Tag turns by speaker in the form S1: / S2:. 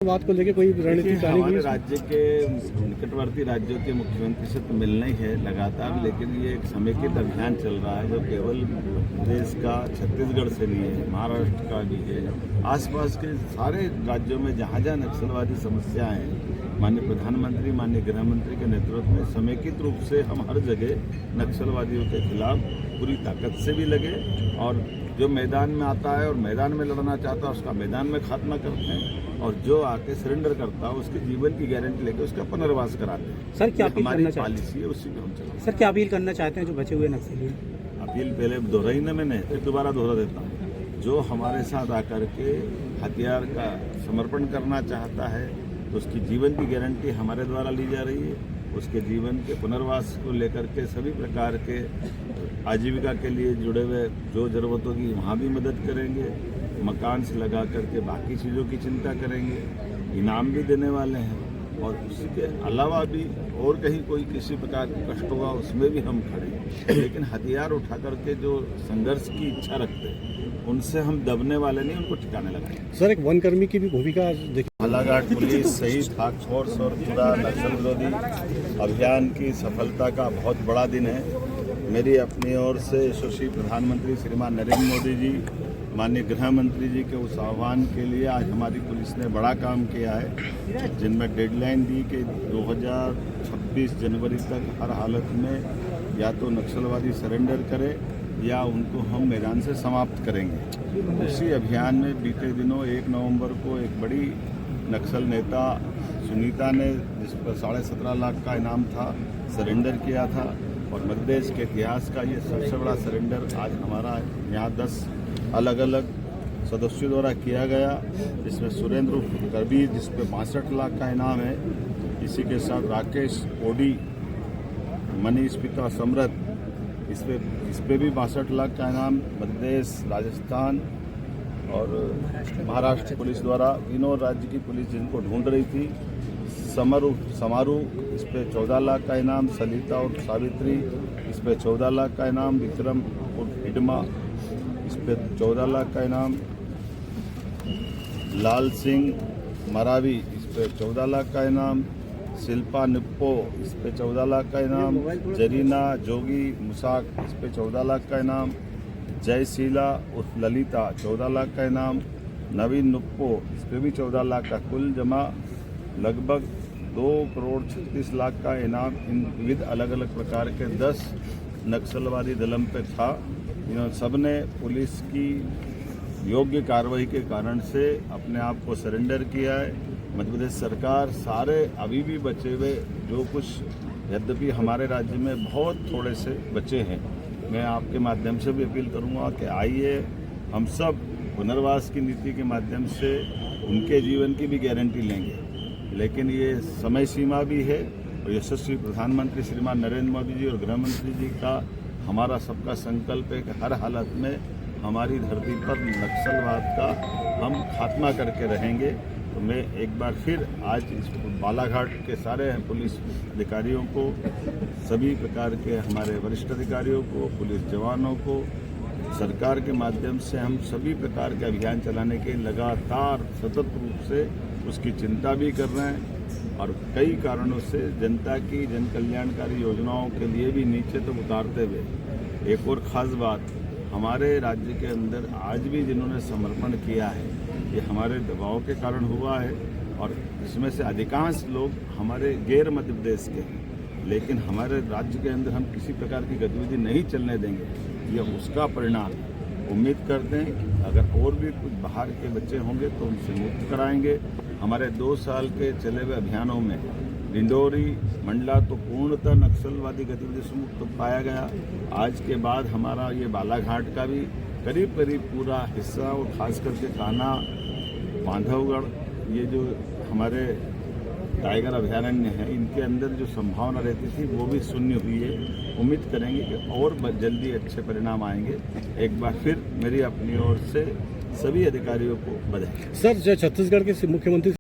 S1: बात को लेकर कोई रणनीति प्लानिंग?
S2: हमारे राज्य के निकटवर्ती राज्यों के मुख्यमंत्री से तो मिलना ही है लगातार, लेकिन ये एक समेकित अभियान चल रहा है जो केवल देश का छत्तीसगढ़ से नहीं है, महाराष्ट्र का भी है, आसपास के सारे राज्यों में जहाँ जहाँ नक्सलवादी समस्याएं हैं, माननीय प्रधानमंत्री, माननीय गृह मंत्री के नेतृत्व में समेकित रूप से हम हर जगह नक्सलवादियों के खिलाफ पूरी ताकत से भी लगे और जो मैदान में आता है और मैदान में लड़ना चाहता है उसका मैदान में खात्मा करते हैं और जो आके सरेंडर करता है उसके जीवन की गारंटी लेकर उसका पुनर्वास कराते हैं।
S1: सर क्या अपील करना
S2: पॉलिसी है, उसी में हम चलते हैं।
S1: सर क्या अपील करना चाहते हैं जो बचे हुए नक्सली?
S2: अपील पहले दोहराई ना मैंने, फिर दोबारा दोहरा देता हूँ। जो हमारे साथ आकर के हथियार का समर्पण करना चाहता है तो उसकी जीवन की गारंटी हमारे द्वारा ली जा रही है। उसके जीवन के पुनर्वास को लेकर के सभी प्रकार के आजीविका के लिए जुड़े हुए जो ज़रूरत होगी वहाँ भी मदद करेंगे, मकान से लगा करके बाकी चीज़ों की चिंता करेंगे, इनाम भी देने वाले हैं और उसी के अलावा भी और कहीं कोई किसी प्रकार का कष्ट होगा उसमें भी हम खड़े हैं। लेकिन हथियार उठा करके जो संघर्ष की इच्छा रखते हैं उनसे हम दबने वाले नहीं, उनको ठिकाने लगाएंगे।
S1: सर एक वनकर्मी की भी भूमिका
S2: बालाघाट पुलिस शहीद टास्क फोर्स और पूरा नक्सल विरोधी अभियान की सफलता का बहुत बड़ा दिन है। मेरी अपनी ओर से यशस्वी प्रधानमंत्री श्रीमान नरेंद्र मोदी जी, माननीय गृह मंत्री जी के उस आह्वान के लिए आज हमारी पुलिस ने बड़ा काम किया है, जिनमें डेडलाइन दी कि 2026 जनवरी तक हर हालत में या तो नक्सलवादी सरेंडर करे या उनको हम मैदान से समाप्त करेंगे। उसी अभियान में बीते दिनों 1 नवंबर को एक बड़ी नक्सल नेता सुनीता ने, जिस पर 17.5 लाख का इनाम था, सरेंडर किया था और मध्य प्रदेश के इतिहास का ये सबसे बड़ा सरेंडर आज हमारा यहाँ 10 अलग अलग सदस्यों द्वारा किया गया, जिसमें सुरेंद्र करबीर जिस पे 62 लाख का इनाम है, इसी के साथ राकेश ओडी, मनीष पिता समृत, इस पे भी 62 लाख का इनाम मध्य प्रदेश, राजस्थान और महाराष्ट्र पुलिस द्वारा, तीनों राज्य की पुलिस जिनको ढूंढ रही थी। समारोह इस पे 14 लाख का इनाम, सलिता और सावित्री इस पे 14 लाख का इनाम, विक्रम और हिडमा इस पे 14 लाख का इनाम, लाल सिंह मरावी इस पे 14 लाख का इनाम, शिल्पा निप्पो इस पे 14 लाख का इनाम, जरीना जोगी मुसाक इस पे 14 लाख का इनाम, जयशीला उर्फ ललिता 14 लाख का इनाम, नवीन नुप्पो इस पे भी 14 लाख का, कुल जमा लगभग 2 करोड़ 36 लाख का इनाम इन विविध अलग अलग प्रकार के 10 नक्सलवादी दलम पे था। इन सब ने पुलिस की योग्य कार्रवाई के कारण से अपने आप को सरेंडर किया है। मध्य प्रदेश सरकार सारे अभी भी बचे हुए जो कुछ, यद्यपि हमारे राज्य में बहुत थोड़े से बचे हैं, मैं आपके माध्यम से भी अपील करूंगा कि आइए हम सब पुनर्वास की नीति के माध्यम से उनके जीवन की भी गारंटी लेंगे, लेकिन ये समय सीमा भी है और यशस्वी प्रधानमंत्री श्रीमान नरेंद्र मोदी जी और गृह मंत्री जी का हमारा सबका संकल्प है कि हर हालत में हमारी धरती पर नक्सलवाद का हम खात्मा करके रहेंगे। तो मैं एक बार फिर आज इस बालाघाट के सारे पुलिस अधिकारियों को, सभी प्रकार के हमारे वरिष्ठ अधिकारियों को, पुलिस जवानों को, सरकार के माध्यम से हम सभी प्रकार के अभियान चलाने के लगातार सतत रूप से उसकी चिंता भी कर रहे हैं और कई कारणों से जनता की जन कल्याणकारी योजनाओं के लिए भी नीचे तक उतारते हुए। एक और ख़ास बात, हमारे राज्य के अंदर आज भी जिन्होंने समर्पण किया है ये हमारे दबाव के कारण हुआ है और इसमें से अधिकांश लोग हमारे गैर मध्य प्रदेश के हैं, लेकिन हमारे राज्य के अंदर हम किसी प्रकार की गतिविधि नहीं चलने देंगे, यह उसका परिणाम। उम्मीद करते हैं अगर और भी कुछ बाहर के बच्चे होंगे तो उनसे मुक्त कराएंगे। हमारे 2 साल के चले हुए अभियानों में डिंडोरी मंडला तो पूर्णतः नक्सलवादी गतिविधि से मुक्त पाया गया। आज के बाद हमारा ये बालाघाट का भी करीब करीब पूरा हिस्सा और खास करके कान्हा, बांधवगढ़, ये जो हमारे टाइगर अभयारण्य है, इनके अंदर जो संभावना रहती थी वो भी शून्य हुई है। उम्मीद करेंगे कि और जल्दी अच्छे परिणाम आएंगे। एक बार फिर मेरी अपनी ओर से सभी अधिकारियों को बधाई।
S1: सर जो छत्तीसगढ़ के मुख्यमंत्री